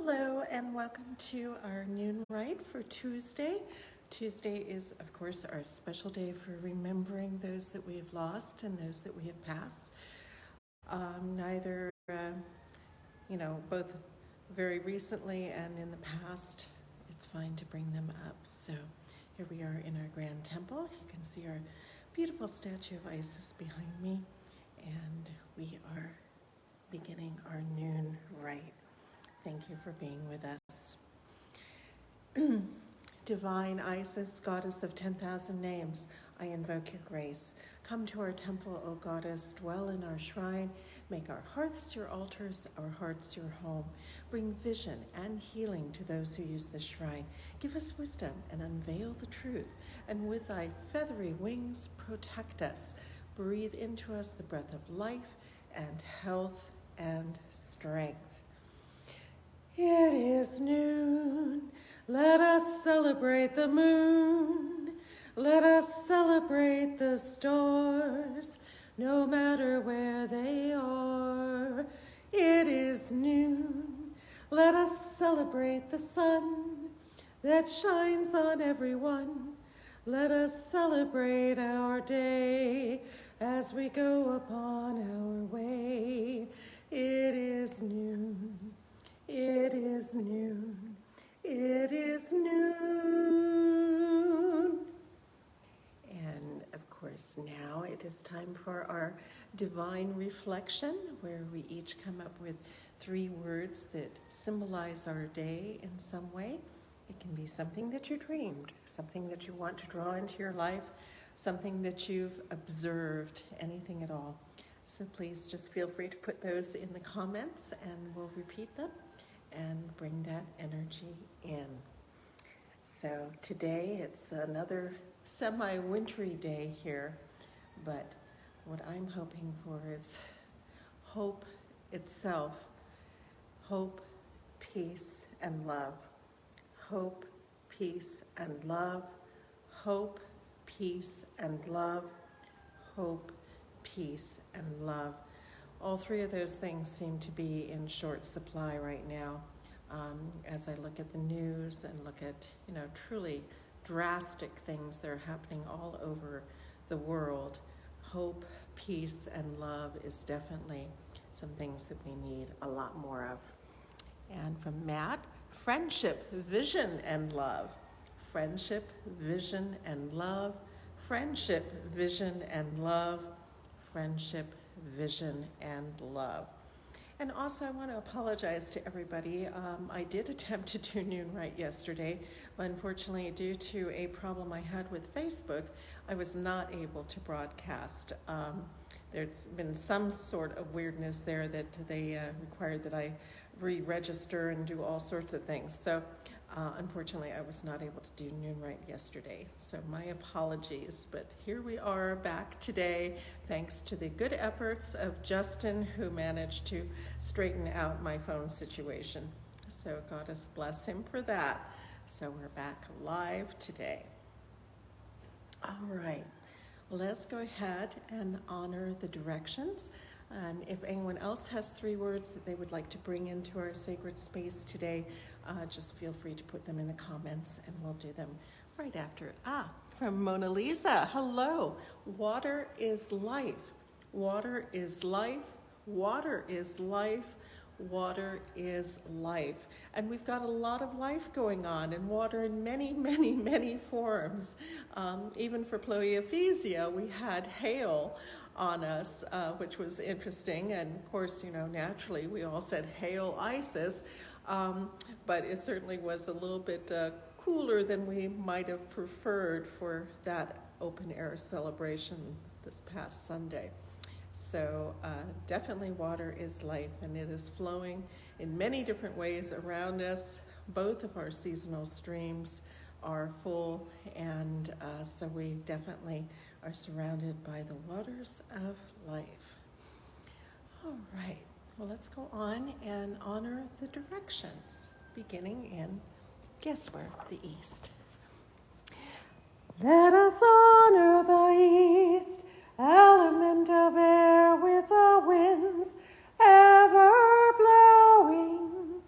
Hello and welcome to our noon rite for Tuesday. Tuesday is, of course, our special day for remembering those that we have lost and those that we have passed. Both very recently and in the past, it's fine to bring them up. So here we are in our grand temple. You can see our beautiful statue of Isis behind me, and we are beginning our noon rite. Thank you for being with us. Divine Isis, goddess of 10,000 names, I invoke your grace. Come to our temple, O goddess, dwell in our shrine. Make our hearths your altars, our hearts your home. Bring vision and healing to those who use the shrine. Give us wisdom and unveil the truth. And with thy feathery wings, protect us. Breathe into us the breath of life and health and strength. It is noon, let us celebrate the moon. Let us celebrate the stars, no matter where they are. It is noon, let us celebrate the sun that shines on everyone. Let us celebrate our day as we go upon our way. It is noon. It is noon, it is noon. And of course, now it is time for our divine reflection, where we each come up with 3 words that symbolize our day in some way. It can be something that you dreamed, something that you want to draw into your life, something that you've observed, anything at all. So please just feel free to put those in the comments and we'll repeat them and bring that energy in. So today it's another semi-wintry day here, but what I'm hoping for is hope itself. Hope, peace, and love. Hope, peace, and love. Hope, peace, and love. Hope, peace, and love. All 3 of those things seem to be in short supply right now. As I look at the news and look at, truly drastic things that are happening all over the world, hope, peace, and love is definitely some things that we need a lot more of. And from Matt, friendship, vision, and love. Friendship, vision, and love. Friendship, vision, and love. Friendship, vision, and love. And also I want to apologize to everybody. I did attempt to do noon rite yesterday, but unfortunately due to a problem I had with Facebook, I was not able to broadcast. There's been some sort of weirdness there that they required that I re-register and do all sorts of things. So unfortunately, I was not able to do noon rite yesterday, so my apologies. But here we are back today, thanks to the good efforts of Justin, who managed to straighten out my phone situation. So Goddess bless him for that. So we're back live today. All right, let's go ahead and honor the directions. And if anyone else has 3 words that they would like to bring into our sacred space today, just feel free to put them in the comments and we'll do them right after. From Mona Lisa, hello. Water is life. Water is life. Water is life. Water is life. And we've got a lot of life going on in water in many, many, many forms. Even for Ploiaphesia, we had hail on us, which was interesting. And of course, naturally, we all said, "Hail Isis." But it certainly was a little bit cooler than we might have preferred for that open air celebration this past Sunday. So definitely water is life, and it is flowing in many different ways around us. Both of our seasonal streams are full, and so we definitely are surrounded by the waters of life. All right. Well, let's go on and honor the directions, beginning in, guess where? The East. Let us honor the East, element of air with the winds ever blowing.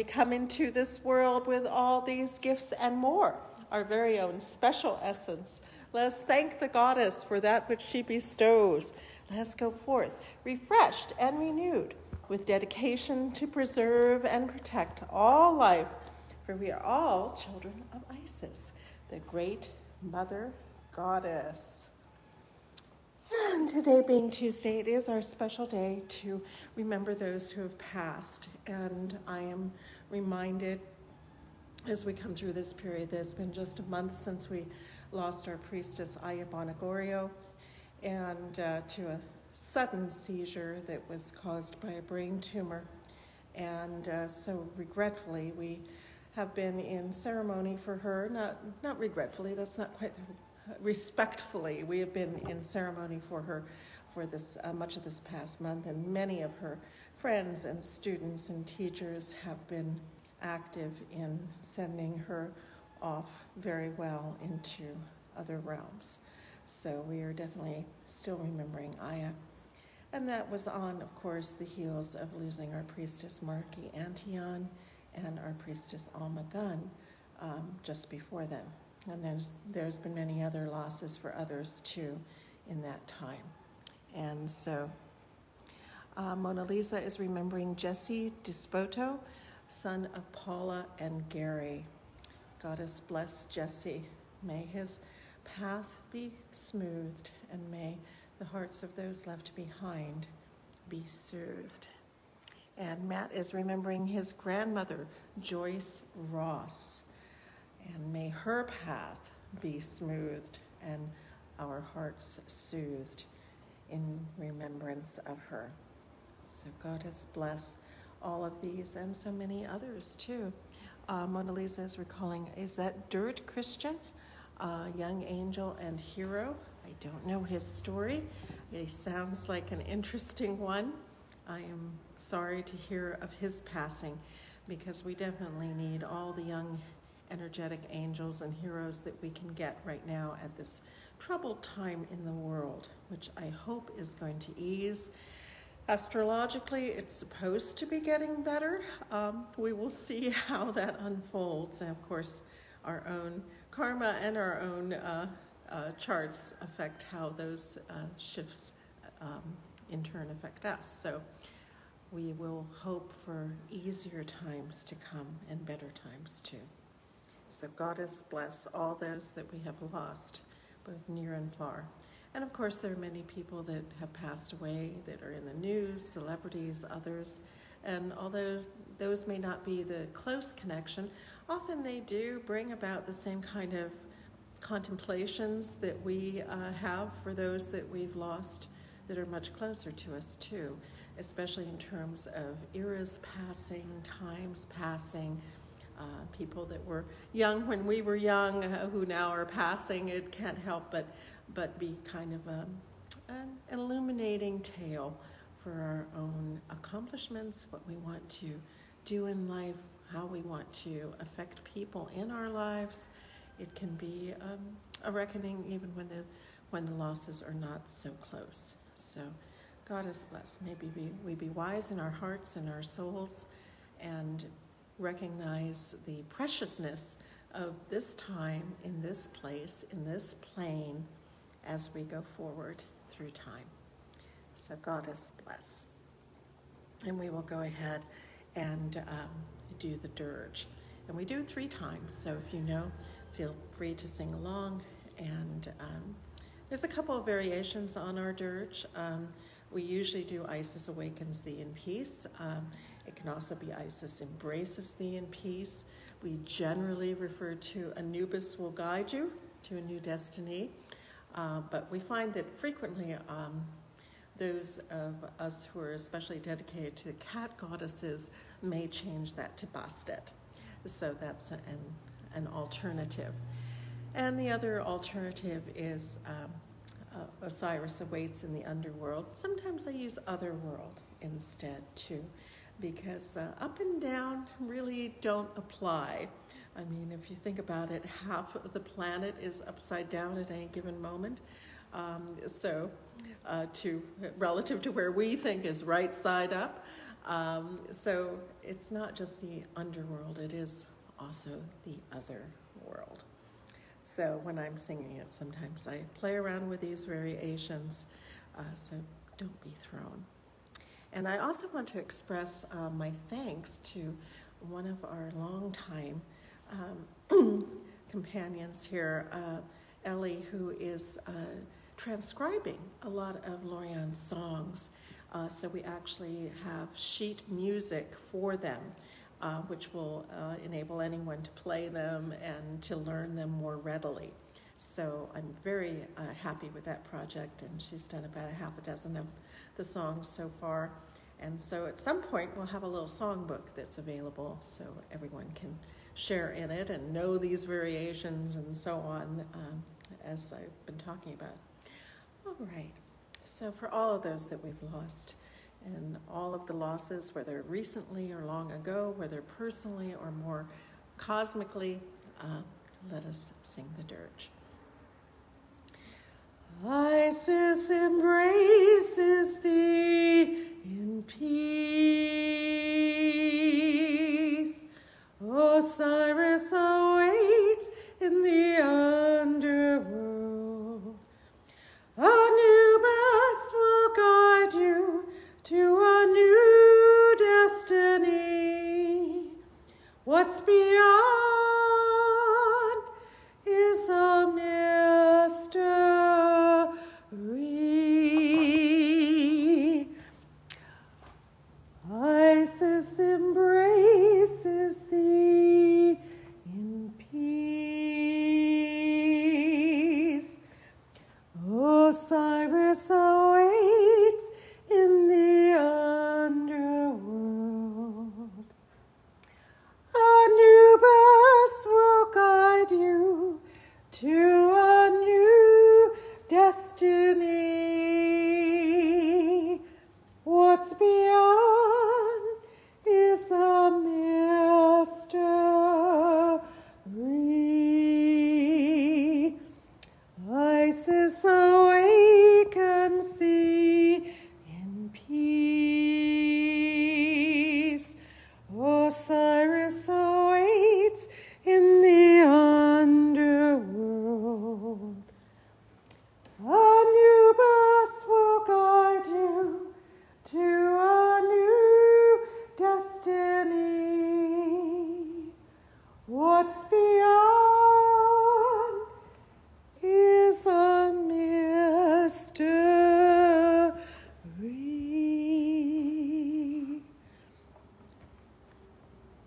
come into this world with all these gifts and more, our very own special essence. Let us thank the goddess for that which she bestows. Let us go forth, refreshed and renewed, with dedication to preserve and protect all life, for we are all children of Isis, the great mother goddess. And today being Tuesday, it is our special day to remember those who have passed. And I am reminded as we come through this period that it's been just a month since we lost our priestess Aya Bonagorio, and to a sudden seizure that was caused by a brain tumor. And so regretfully, we have been in ceremony for her. Not regretfully, that's not quite the respectfully, we have been in ceremony for her for this much of this past month, and many of her friends and students and teachers have been active in sending her off very well into other realms. So we are definitely still remembering Aya. And that was on, of course, the heels of losing our priestess Marki Antion and our priestess Alma Gunn just before then. And there's been many other losses for others too in that time. And so Mona Lisa is remembering Jesse Dispoto, son of Paula and Gary. Goddess bless Jesse. May his path be smoothed, and may the hearts of those left behind be soothed. And Matt is remembering his grandmother, Joyce Ross. And may her path be smoothed and our hearts soothed in remembrance of her. So Goddess bless all of these and so many others too. Mona Lisa is recalling, is that Dirt Christian? Young angel and hero. I don't know his story. He sounds like an interesting one. I am sorry to hear of his passing, because we definitely need all the young energetic angels and heroes that we can get right now at this troubled time in the world, which I hope is going to ease. Astrologically, it's supposed to be getting better. We will see how that unfolds. And of course, our own karma and our own charts affect how those shifts in turn affect us. So we will hope for easier times to come and better times too. So Goddess bless all those that we have lost, both near and far. And of course, there are many people that have passed away that are in the news, celebrities, others. And although those may not be the close connection, often they do bring about the same kind of contemplations that we have for those that we've lost that are much closer to us too, especially in terms of eras passing, times passing, people that were young when we were young who now are passing. It can't help but be kind of an illuminating tale for our own accomplishments, what we want to do in life, how we want to affect people in our lives. It can be a reckoning even when the losses are not so close. So Goddess bless. Maybe we be wise in our hearts and our souls and recognize the preciousness of this time, in this place, in this plane, as we go forward through time. So Goddess bless. And we will go ahead and do the dirge. And we do it 3 times, so if you know, feel free to sing along. And there's a couple of variations on our dirge. We usually do Isis awakens thee in peace. It can also be Isis embraces thee in peace. We generally refer to Anubis will guide you to a new destiny. But we find that frequently those of us who are especially dedicated to the cat goddesses may change that to Bastet. So that's an alternative. And the other alternative is Osiris awaits in the underworld. Sometimes I use otherworld instead too, because up and down really don't apply. I mean, if you think about it, half of the planet is upside down at any given moment. Relative to where we think is right side up, So it's not just the underworld, it is also the other world. So when I'm singing it, sometimes I play around with these variations, so don't be thrown. And I also want to express my thanks to one of our longtime companions here, Ellie, who is transcribing a lot of Lorian's songs. So we actually have sheet music for them, which will enable anyone to play them and to learn them more readily. So I'm very happy with that project, and she's done about a half a dozen of the songs so far. And so at some point we'll have a little songbook that's available so everyone can share in it and know these variations and so on, as I've been talking about. All right, so for all of those that we've lost, and all of the losses, whether recently or long ago, whether personally or more cosmically, let us sing the dirge. Isis embraces thee in peace. Osiris awaits in the underworld. Anubis will guide you to a new destiny. What's beyond is a mystery. Isis embraces thee in peace. Osiris awaits in the underworld. Anubis will guide you to a new destiny. What's beyond is a mystery. Isis awakens thee in peace. Osiris awaits in the underworld. Anubis will guide you to a new destiny. What's beyond is a mystery.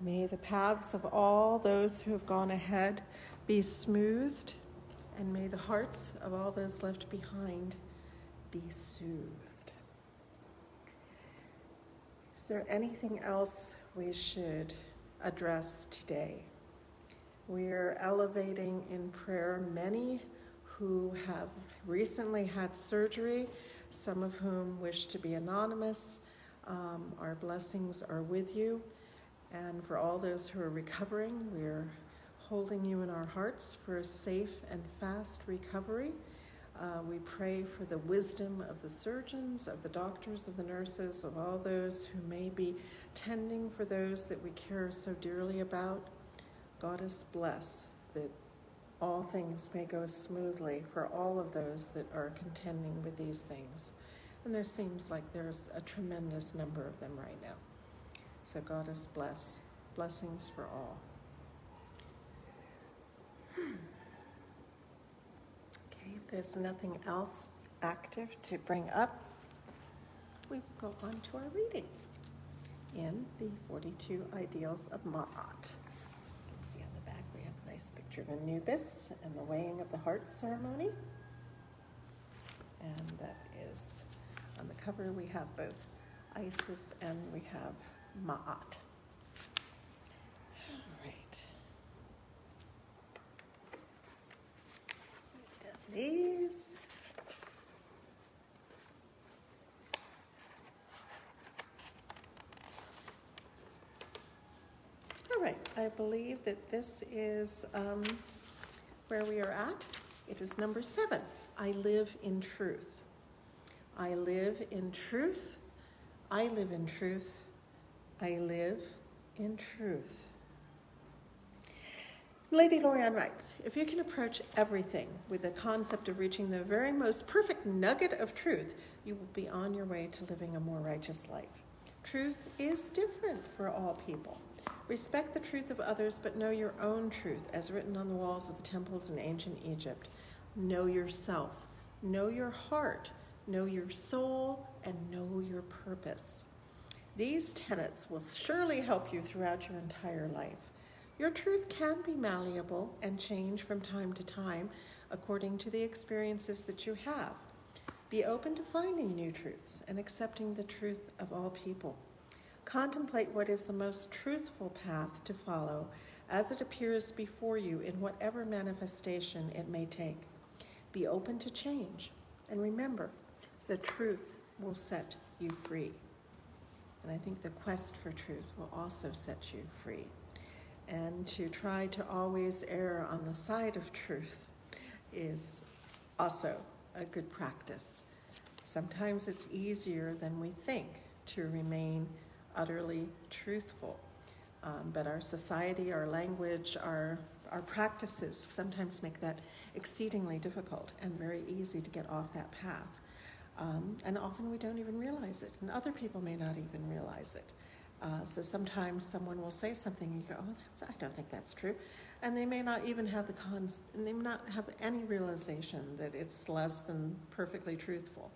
May the paths of all those who have gone ahead be smoothed, and may the hearts of all those left behind be soothed. Is there anything else we should address today? We are elevating in prayer many who have recently had surgery, some of whom wish to be anonymous. Our blessings are with you. And for all those who are recovering, we're holding you in our hearts for a safe and fast recovery. We pray for the wisdom of the surgeons, of the doctors, of the nurses, of all those who may be tending for those that we care so dearly about. Goddess bless that all things may go smoothly for all of those that are contending with these things. And there seems like there's a tremendous number of them right now. So Goddess bless. Blessings for all. Okay, if there's nothing else active to bring up, we will go on to our reading in the 42 Ideals of Ma'at. You can see on the back we have a nice picture of Anubis and the weighing of the heart ceremony. And that is, on the cover we have both Isis and we have Ma'at. All right. We've done these. All right, I believe that this is where we are at. It is number 7. I live in truth. I live in truth. I live in truth. I live in truth. Lady Lorianne writes, if you can approach everything with the concept of reaching the very most perfect nugget of truth, you will be on your way to living a more righteous life. Truth is different for all people. Respect the truth of others, but know your own truth, as written on the walls of the temples in ancient Egypt. Know yourself, know your heart, know your soul, and know your purpose. These tenets will surely help you throughout your entire life. Your truth can be malleable and change from time to time according to the experiences that you have. Be open to finding new truths and accepting the truth of all people. Contemplate what is the most truthful path to follow as it appears before you in whatever manifestation it may take. Be open to change, and remember, the truth will set you free. And I think the quest for truth will also set you free. And to try to always err on the side of truth is also a good practice. Sometimes it's easier than we think to remain utterly truthful. But our society, our language, our practices sometimes make that exceedingly difficult and very easy to get off that path. And often we don't even realize it, and other people may not even realize it. So sometimes someone will say something and you go, oh, I don't think that's true. And they may not even have they may not have any realization that it's less than perfectly truthful.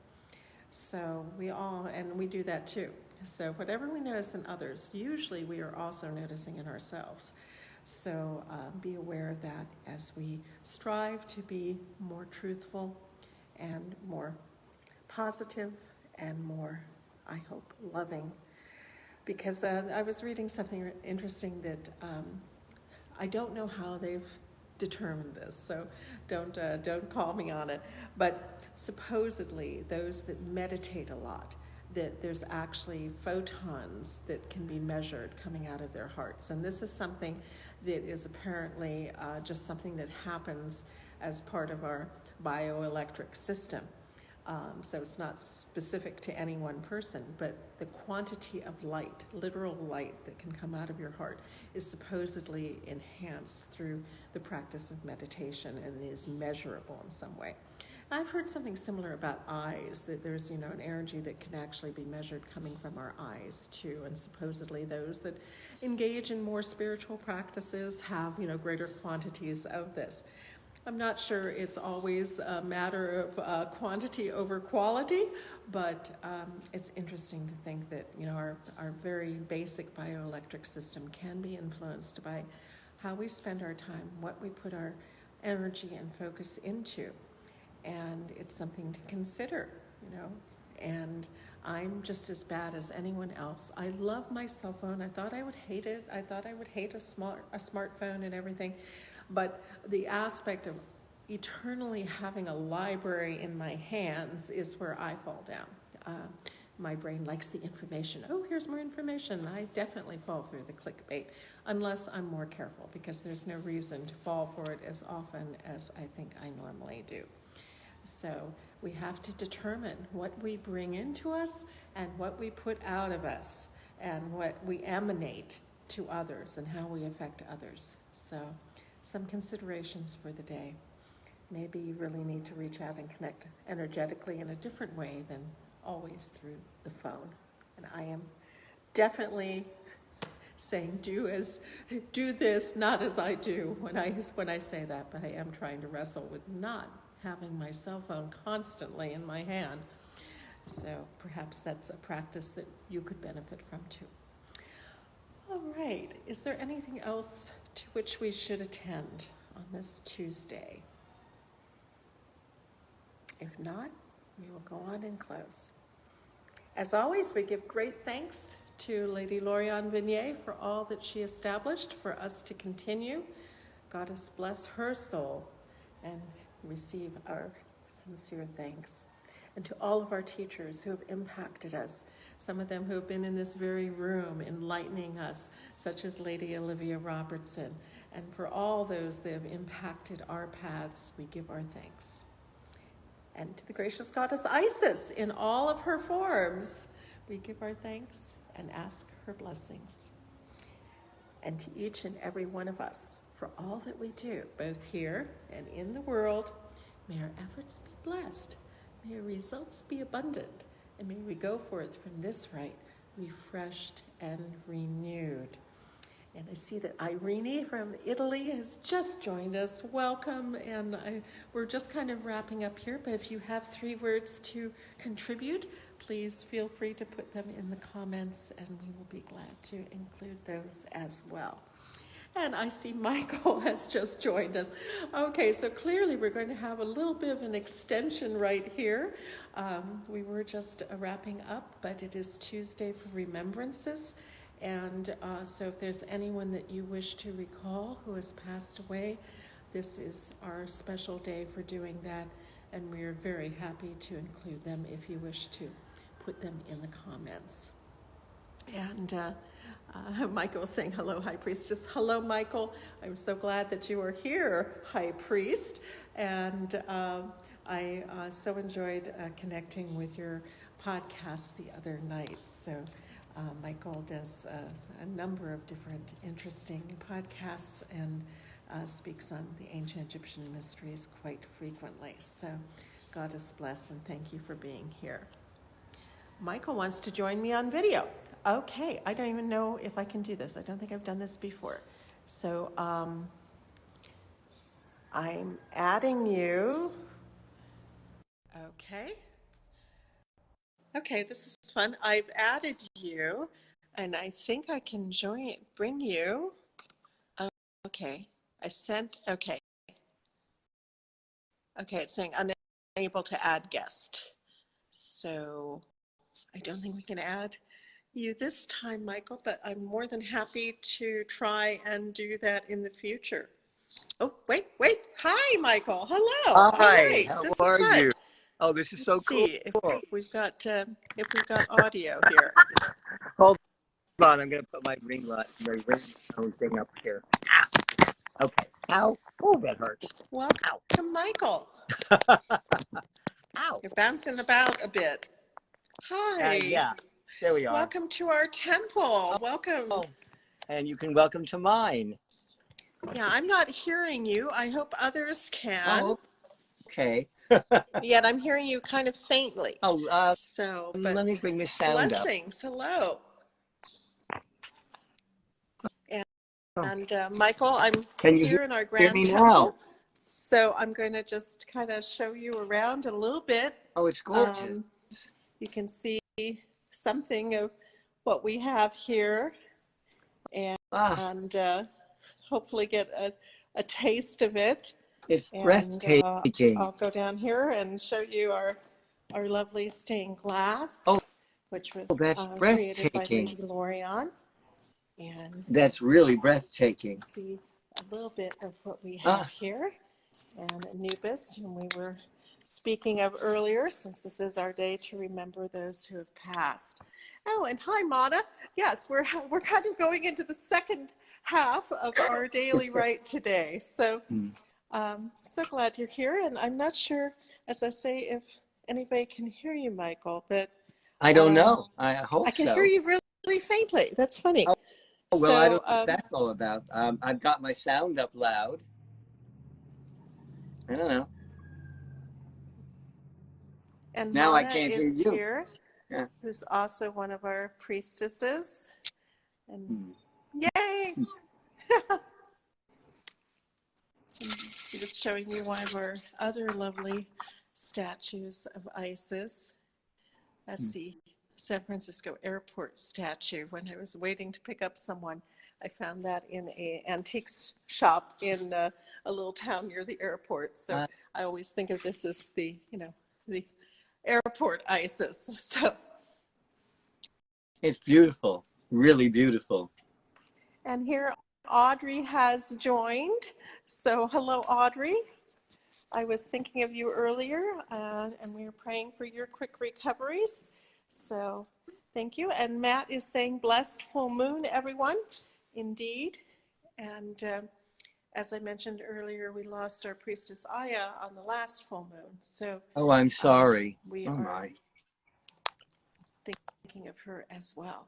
So we do that too. So whatever we notice in others, usually we are also noticing in ourselves. So be aware of that as we strive to be more truthful and more positive and more, I hope, loving. Because I was reading something interesting that I don't know how they've determined this, so don't call me on it. But supposedly, those that meditate a lot, that there's actually photons that can be measured coming out of their hearts. And this is something that is apparently just something that happens as part of our bioelectric system. So it's not specific to any one person, but the quantity of light, literal light that can come out of your heart is supposedly enhanced through the practice of meditation and is measurable in some way. I've heard something similar about eyes, that there's, an energy that can actually be measured coming from our eyes too, and supposedly those that engage in more spiritual practices have, greater quantities of this. I'm not sure it's always a matter of quantity over quality, but it's interesting to think that, our very basic bioelectric system can be influenced by how we spend our time, what we put our energy and focus into. And it's something to consider, and I'm just as bad as anyone else. I love my cell phone. I thought I would hate it. I thought I would hate a smartphone and everything. But the aspect of eternally having a library in my hands is where I fall down. My brain likes the information. Oh, here's more information. I definitely fall through the clickbait, unless I'm more careful, because there's no reason to fall for it as often as I think I normally do. So we have to determine what we bring into us and what we put out of us and what we emanate to others and how we affect others. So some considerations for the day. Maybe you really need to reach out and connect energetically in a different way than always through the phone. And I am definitely saying do this, not as I do when I say that, but I am trying to wrestle with not having my cell phone constantly in my hand. So perhaps that's a practice that you could benefit from too. All right, is there anything else to which we should attend on this Tuesday? If not, we will go on and close. As always, we give great thanks to Lady Lorianne Vignier for all that she established for us to continue. Goddess bless her soul and receive our sincere thanks. And to all of our teachers who have impacted us, some of them who have been in this very room enlightening us, such as Lady Olivia Robertson. And for all those that have impacted our paths, we give our thanks. And to the gracious goddess Isis in all of her forms, we give our thanks and ask her blessings. And to each and every one of us, for all that we do, both here and in the world, may our efforts be blessed, may our results be abundant, and may we go forth from this rite refreshed and renewed. And I see that Irene from Italy has just joined us. Welcome. And we're just kind of wrapping up here, but if you have 3 words to contribute, please feel free to put them in the comments, and we will be glad to include those as well. And I see Michael has just joined us. Okay, so clearly we're going to have a little bit of an extension right here. We were just wrapping up, but it is Tuesday for Remembrances. And so if there's anyone that you wish to recall who has passed away, this is our special day for doing that. And we are very happy to include them if you wish to put them in the comments. And Michael was saying, hello, High Priest. Just hello, Michael. I'm so glad that you are here, High Priest. And I so enjoyed connecting with your podcast the other night. So Michael does a number of different interesting podcasts and speaks on the ancient Egyptian mysteries quite frequently. So Goddess bless, and thank you for being here. Michael wants to join me on video. Okay, I don't even know if I can do this. I don't think I've done this before. So I'm adding you. Okay. Okay, this is fun. I've added you, and I think I can bring you. Okay, I sent, okay. Okay, it's saying unable to add guest. So I don't think we can add you this time, Michael, but I'm more than happy to try and do that in the future. Oh, wait. Hi, Michael. Hello. Hi, All right. how This is are fun. you? Oh, this is so Let's cool. see if we've got audio here. Hold on, I'm gonna put my ringtone thing up here. Okay. Ow. Oh, that hurts. Welcome, Michael. Ow. You're bouncing about a bit. Hi. Yeah. There we are. Welcome to our temple. Welcome. And you can welcome to mine. Yeah, I'm not hearing you. I hope others can. Oh, okay. Yet I'm hearing you kind of faintly. Oh, so, let me bring this sound blessings. Hello. And Michael, I'm here in our grand temple. So I'm going to just kind of show you around a little bit. Oh, it's gorgeous. You can see something of what we have here, and hopefully get a taste of it. It's breathtaking. I'll go down here and show you our lovely stained glass, which was created by Lady Lorion. And that's really breathtaking. See a little bit of what we have here, and Anubis, whom we were speaking of earlier, since this is our day to remember those who have passed. Oh, and hi, Mana. Yes, we're kind of going into the second half of our daily rite today. So, so glad you're here, and I'm not sure, as I say, if anybody can hear you, Michael, but I don't know. I hope I can hear you really faintly. That's funny. Oh, well, I don't know what that's all about. I've got my sound up loud. I don't know. And now Mana I can't is hear you. Here, who's also one of our priestesses. And yay! I'm just showing you one of our other lovely statues of Isis. That's the San Francisco airport statue. When I was waiting to pick up someone, I found that in an antiques shop in a little town near the airport. So I always think of this as the airport Isis. So it's beautiful, really beautiful. And here Audrey has joined. So hello, Audrey. I was thinking of you earlier, and we were praying for your quick recoveries. So thank you. And Matt is saying blessed full moon, everyone. Indeed. And as I mentioned earlier, we lost our priestess Aya on the last full moon. So I'm sorry. We are thinking of her as well.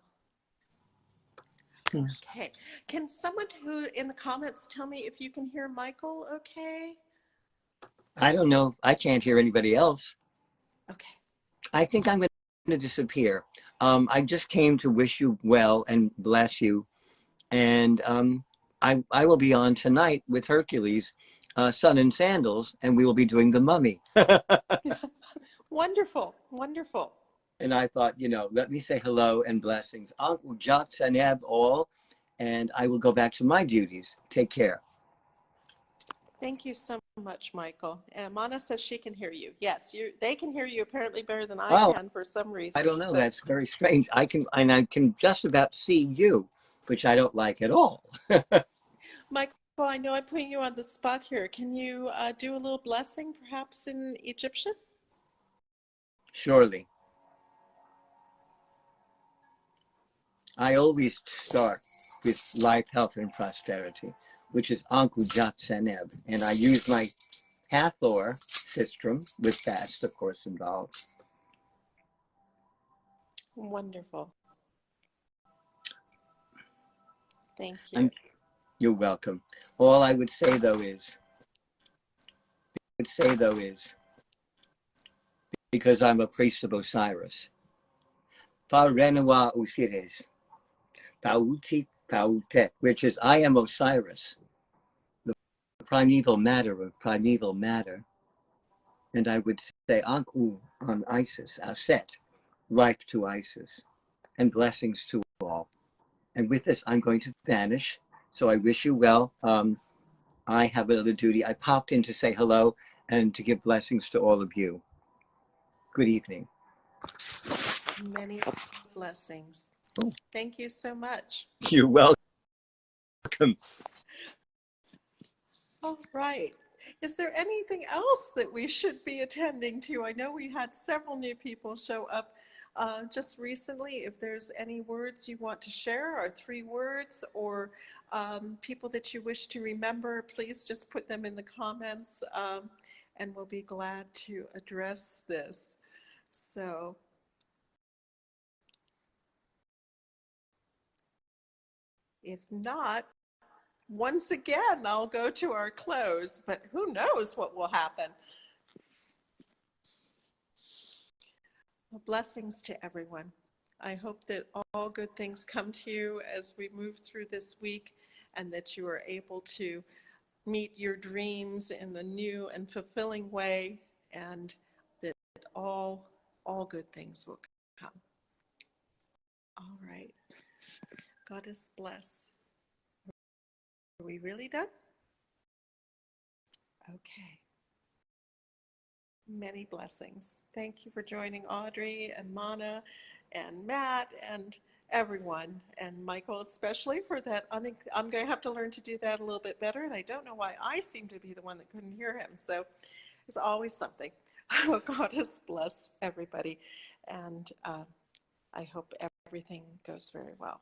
Okay. Can someone who in the comments tell me if you can hear Michael okay? I don't know. I can't hear anybody else. Okay. I think I'm going to disappear. I just came to wish you well and bless you. And I will be on tonight with Hercules, Sun and Sandals, and we will be doing the Mummy. Wonderful. Wonderful. And I thought, let me say hello and blessings. Uncle Jot Saneb all, and I will go back to my duties. Take care. Thank you so much, Michael. And Mana says she can hear you. Yes, they can hear you apparently better than I Oh, can for some I reason. don't know. So, That's very strange. I can just about see you, which I don't like at all. Michael, I know I'm putting you on the spot here. Can you do a little blessing, perhaps in Egyptian? Surely. I always start with life, health, and prosperity, which is Anku Jat Seneb. And I use my Hathor sistrum with fast, of course, involved. Wonderful. Thank you. And you're welcome. All I would say though is, because I'm a priest of Osiris, Parenawa Osiris, Pauti Pautet, which is I am Osiris, the primeval matter of primeval matter. And I would say Anku on Isis, Aset, life to Isis, and blessings to all. And with this, I'm going to vanish. So I wish you well. I have another duty. I popped in to say hello and to give blessings to all of you. Good evening. Many blessings. Oh, Thank you so much. you're welcome. All right. Is there anything else that we should be attending to? I know we had several new people show up just recently. If there's any words you want to share, or 3 words, or people that you wish to remember, please just put them in the comments and we'll be glad to address this. So, if not, once again, I'll go to our close, but who knows what will happen. Well, blessings to everyone. I hope that all good things come to you as we move through this week and that you are able to meet your dreams in the new and fulfilling way, and that all good things will come. All right. Goddess bless. Are we really done? Okay. Many blessings. Thank you for joining Audrey and Mana and Matt and everyone, and Michael especially for that. I'm going to have to learn to do that a little bit better, and I don't know why I seem to be the one that couldn't hear him. So there's always something. God has blessed everybody, and I hope everything goes very well.